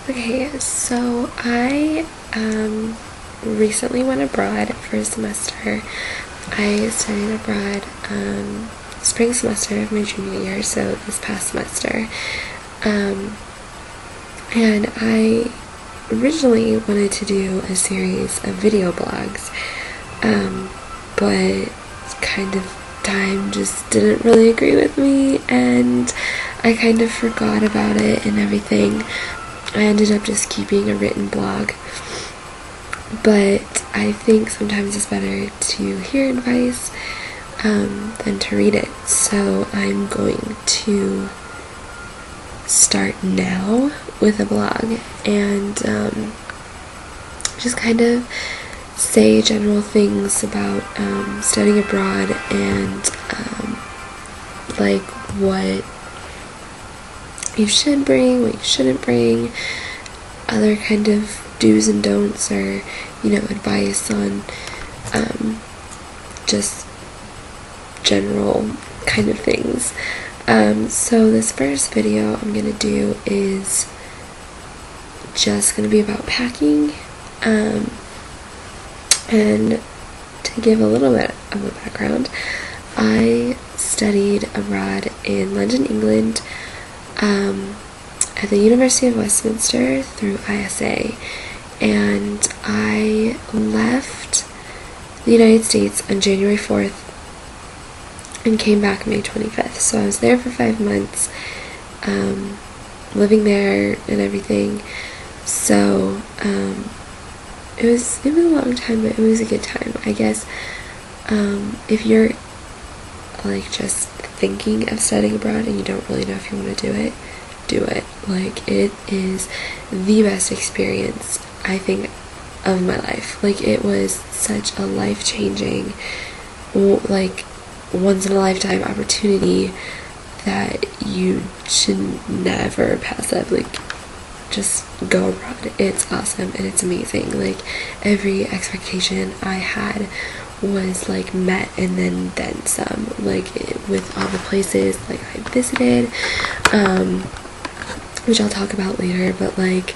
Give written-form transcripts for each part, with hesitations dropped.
Okay, so I recently went abroad for a semester. I studied abroad spring semester of my junior year, so this past semester. Um, and I originally wanted to do a series of video blogs, but kind of time just didn't really agree with me, and I kind of forgot about it and everything. I ended up just keeping a written blog, but I think sometimes it's better to hear advice than to read it. So I'm going to start now with a blog and just kind of say general things about studying abroad and like what you should bring, what you shouldn't bring, other kind of do's and don'ts, or advice on just general kind of things. So this first video I'm gonna do is just gonna be about packing, and to give a little bit of a background, I studied abroad in London, England, at the University of Westminster through ISA, and I left the United States on January 4th and came back May 25th. So I was there for 5 months, living there and everything. So it was a long time, but it was a good time, I guess. If you're like just thinking of studying abroad and you don't really know if you want to do it. Like, it is the best experience, I think, of my life. Like, it was such a life-changing, like, once-in-a-lifetime opportunity that you should never pass up. Like, just go abroad. It's awesome and it's amazing. Like, every expectation I had was like met and then some, like with all the places like I visited, which I'll talk about later, but like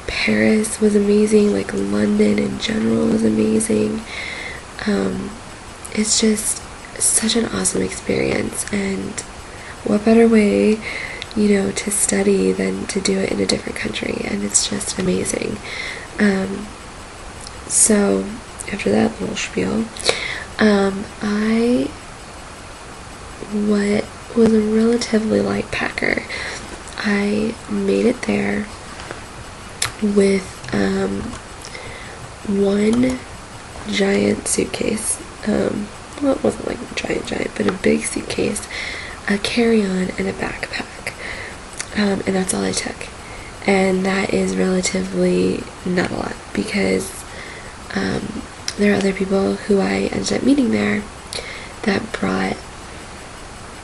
Paris was amazing, like London in general was amazing. It's just such an awesome experience, and what better way to study than to do it in a different country, and it's just amazing. So after that little spiel, I was a relatively light packer. I made it there with one giant suitcase. Well, it wasn't like giant, but a big suitcase, a carry-on, and a backpack. And that's all I took. And that is relatively not a lot, because there are other people who I ended up meeting there that brought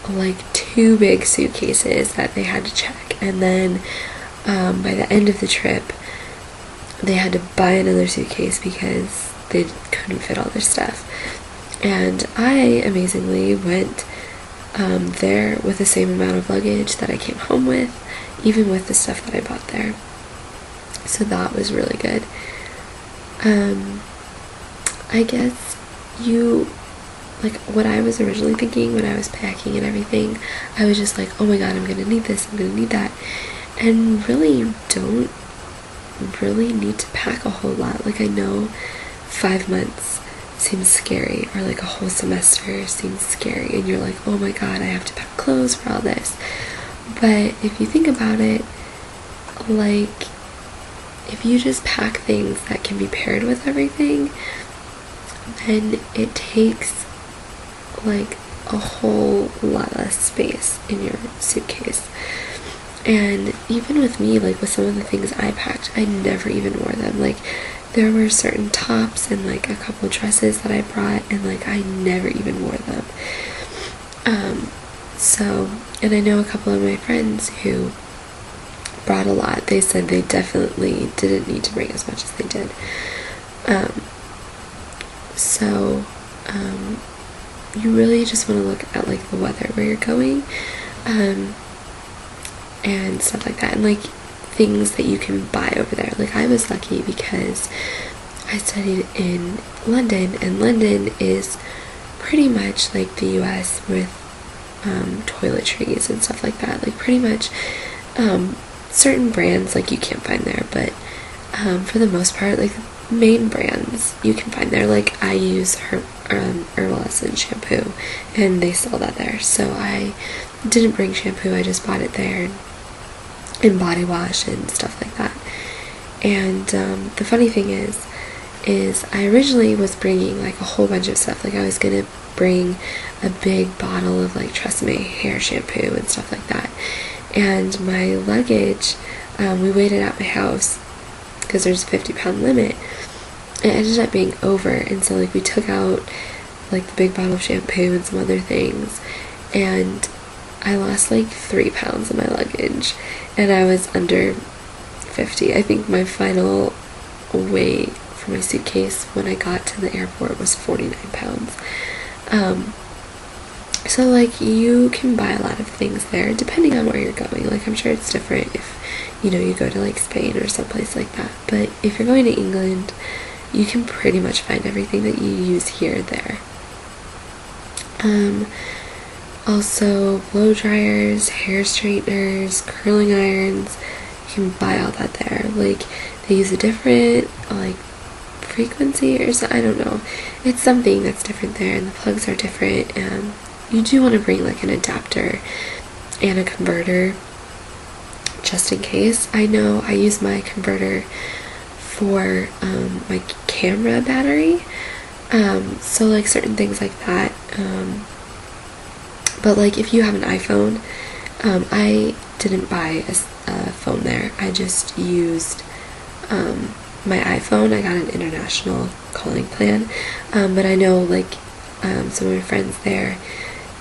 like 2 big suitcases that they had to check, and then by the end of the trip they had to buy another suitcase because they couldn't fit all their stuff. And I amazingly went there with the same amount of luggage that I came home with, even with the stuff that I bought there. So that was really good. I guess what I was originally thinking when I was packing and everything, I was just like, oh my god, I'm gonna need this, I'm gonna need that, and really you don't really need to pack a whole lot. Like, I know 5 months seems scary, or like a whole semester seems scary, and you're like, oh my god, I have to pack clothes for all this. But if you think about it, like, if you just pack things that can be paired with everything, then it takes like a whole lot less space in your suitcase. And even with me, like with some of the things I packed, I never even wore them. Like, there were certain tops and like a couple dresses that I brought, and like I never even wore them. And I know a couple of my friends who brought a lot. They said they definitely didn't need to bring as much as they did. You really just want to look at like the weather where you're going, and stuff like that, and like things that you can buy over there. Like, I was lucky because I studied in London, and London is pretty much like the US with toiletries and stuff like that. Like, pretty much certain brands like you can't find there, but for the most part, like, main brands you can find there. Like, I use Herbal Essence shampoo, and they sell that there. So I didn't bring shampoo, I just bought it there, and body wash and stuff like that. And the funny thing is I originally was bringing like a whole bunch of stuff. Like, I was gonna bring a big bottle of like Tresemme hair shampoo and stuff like that. And my luggage, we weighed it at my house because there's a 50-pound limit. It ended up being over, and so like we took out like the big bottle of shampoo and some other things, and I lost like 3 pounds in my luggage, and I was under 50. I think my final weight for my suitcase when I got to the airport was 49 pounds. So like, you can buy a lot of things there depending on where you're going. Like, I'm sure it's different if, you know, you go to like Spain or someplace like that, but if you're going to England, you can pretty much find everything that you use here there. Also, blow dryers, hair straighteners, curling irons, you can buy all that there. Like, they use a different like frequency or so, I don't know. It's something that's different there, and the plugs are different. You do want to bring like an adapter and a converter just in case. I know I use my converter for my camera battery, so like certain things like that. But like, if you have an iPhone, I didn't buy a phone there. I just used my iPhone. I got an international calling plan, but I know like some of my friends there,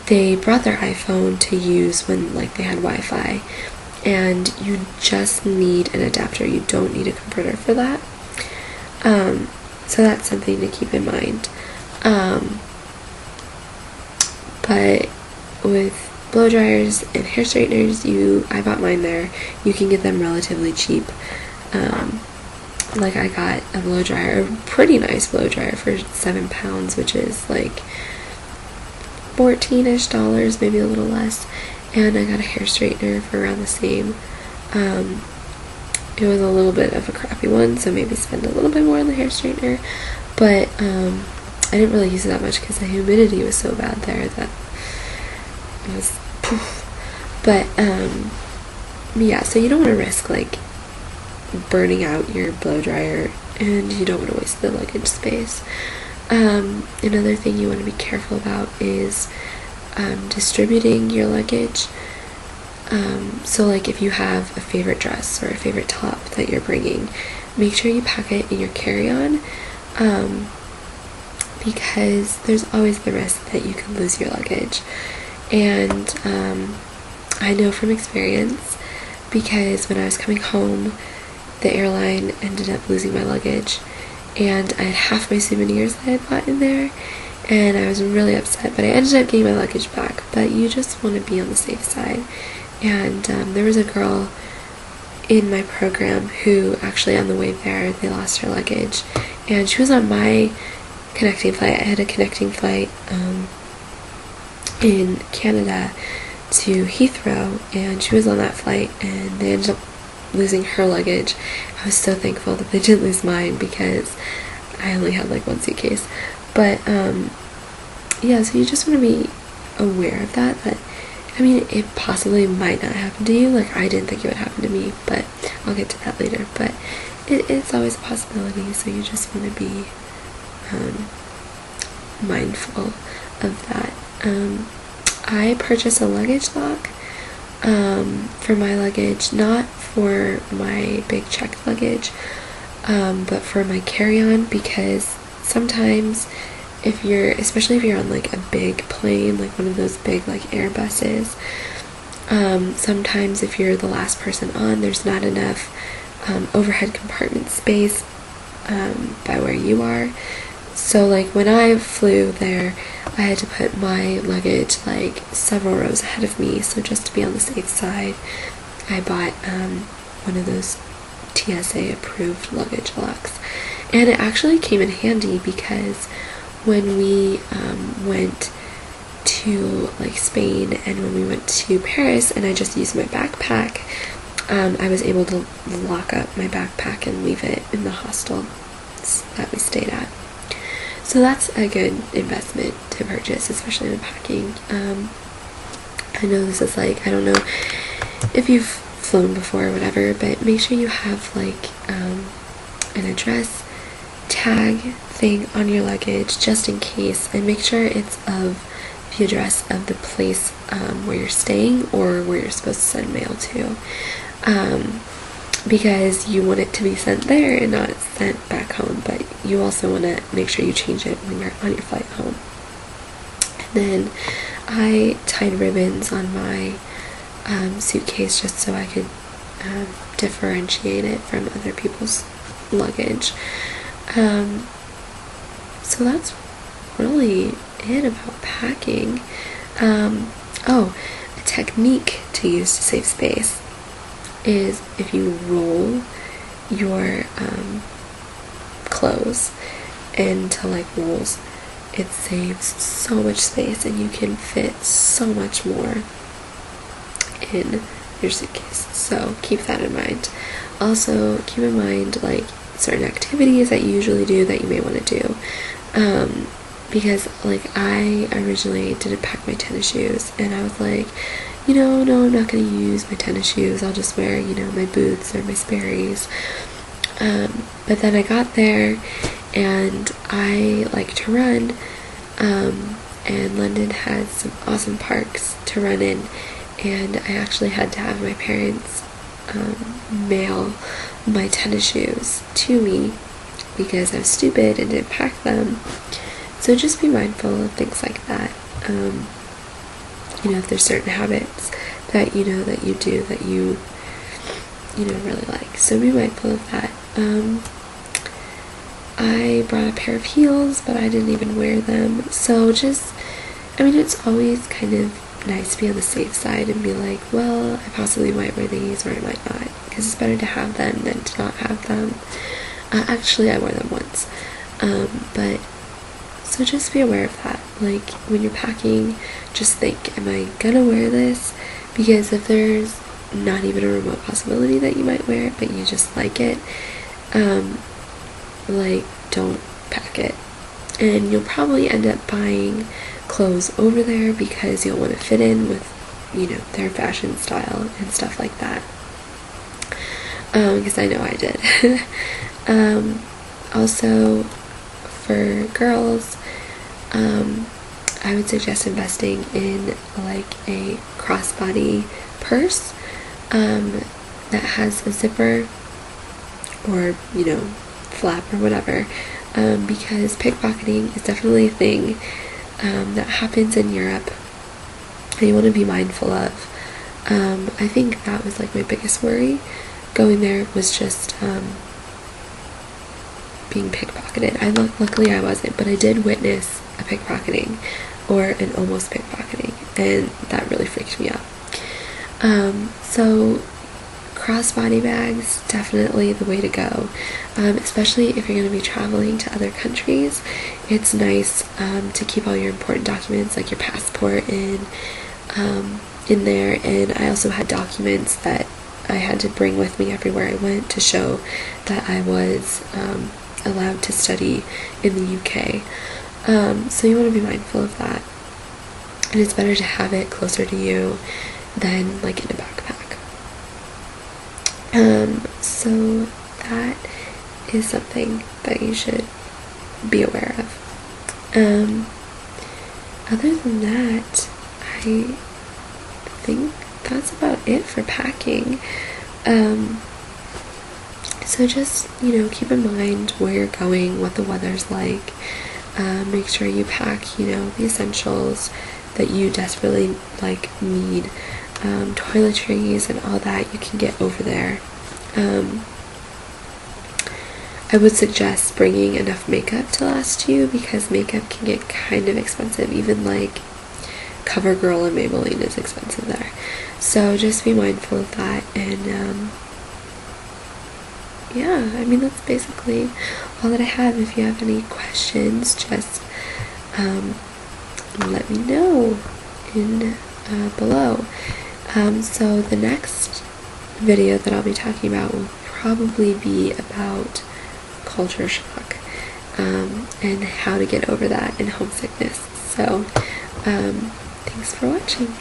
they brought their iPhone to use when like they had Wi-Fi, and you just need an adapter. You don't need a converter for that. So that's something to keep in mind. But with blow dryers and hair straighteners, I bought mine there. You can get them relatively cheap. Like, I got a blow dryer, a pretty nice blow dryer for 7 pounds, which is like $14-ish, maybe a little less. And I got a hair straightener for around the same. It was a little bit of a crappy one, so maybe spend a little bit more on the hair straightener. But I didn't really use it that much because the humidity was so bad there that it was poof. But yeah, so you don't want to risk like burning out your blow dryer, and you don't want to waste the luggage space. Another thing you want to be careful about is distributing your luggage. So like, if you have a favorite dress or a favorite top that you're bringing, make sure you pack it in your carry-on, because there's always the risk that you could lose your luggage. And I know from experience, because when I was coming home, the airline ended up losing my luggage, and I had half my souvenirs that I had bought in there, and I was really upset, but I ended up getting my luggage back. But you just want to be on the safe side. And there was a girl in my program who actually, on the way there, they lost her luggage, and she was on my connecting flight. I had a connecting flight in Canada to Heathrow, and she was on that flight, and they ended up losing her luggage. I was so thankful that they didn't lose mine, because I only had like one suitcase. But yeah, so you just want to be aware of that, I mean, it possibly might not happen to you. Like, I didn't think it would happen to me, but I'll get to that later. But it's always a possibility, so you just want to be mindful of that. I purchased a luggage lock for my luggage, not for my big checked luggage, but for my carry-on, because sometimes especially if you're on like a big plane, like one of those big like Airbuses, sometimes if you're the last person on, there's not enough overhead compartment space by where you are. So like, when I flew there, I had to put my luggage like several rows ahead of me, so just to be on the safe side, I bought one of those TSA approved luggage locks. And it actually came in handy because when we went to like Spain and when we went to Paris and I just used my backpack, I was able to lock up my backpack and leave it in the hostel that we stayed at. So that's a good investment to purchase, especially when packing. I know this is like, I don't know if you've flown before or whatever, but make sure you have like an address tag thing on your luggage just in case, and make sure it's of the address of the place where you're staying or where you're supposed to send mail to, because you want it to be sent there and not sent back home, but you also want to make sure you change it when you're on your flight home. And then I tied ribbons on my suitcase just so I could differentiate it from other people's luggage. So that's really it about packing. Oh, a technique to use to save space is if you roll your clothes into like rolls, it saves so much space and you can fit so much more in your suitcase. So keep that in mind. Also keep in mind like certain activities that you usually do that you may want to do, because like I originally didn't pack my tennis shoes and I was like, no, I'm not going to use my tennis shoes, I'll just wear, my boots or my Sperry's. But then I got there and I like to run, and London has some awesome parks to run in, and I actually had to have my parents mail my tennis shoes to me because I was stupid and didn't pack them. So just be mindful of things like that. If there's certain habits that that you do that you really like, so be mindful of that. I brought a pair of heels, but I didn't even wear them. So it's always kind of nice to be on the safe side and be like, well, I possibly might wear these or I might not, because it's better to have them than to not have them. Actually, I wore them once. But so just be aware of that. Like when you're packing, just think, am I gonna wear this? Because if there's not even a remote possibility that you might wear it, but you just like it, don't pack it. And you'll probably end up buying clothes over there because you'll want to fit in with, their fashion style and stuff like that. Because I know I did. Also, for girls, I would suggest investing in like a crossbody purse that has a zipper or flap or whatever, because pickpocketing is definitely a thing that happens in Europe and you want to be mindful of. I think that was like my biggest worry going there, was just being pickpocketed. Luckily I wasn't, but I did witness a pickpocketing or an almost pickpocketing, and that really freaked me out. So crossbody bags, definitely the way to go, especially if you're going to be traveling to other countries. It's nice to keep all your important documents like your passport in there, and I also had documents that I had to bring with me everywhere I went to show that I was allowed to study in the UK. So you want to be mindful of that, and it's better to have it closer to you than like in a backpack. So that is something that you should be aware of. Other than that, I think that's about it for packing. So just, keep in mind where you're going, what the weather's like. Make sure you pack, the essentials that you desperately need. Toiletries and all that you can get over there. I would suggest bringing enough makeup to last you, because makeup can get kind of expensive. Even like CoverGirl and Maybelline is expensive there. So just be mindful of that, and yeah, I mean, that's basically all that I have. If you have any questions, just let me know in below. So the next video that I'll be talking about will probably be about culture shock, and how to get over that in homesickness. So thanks for watching.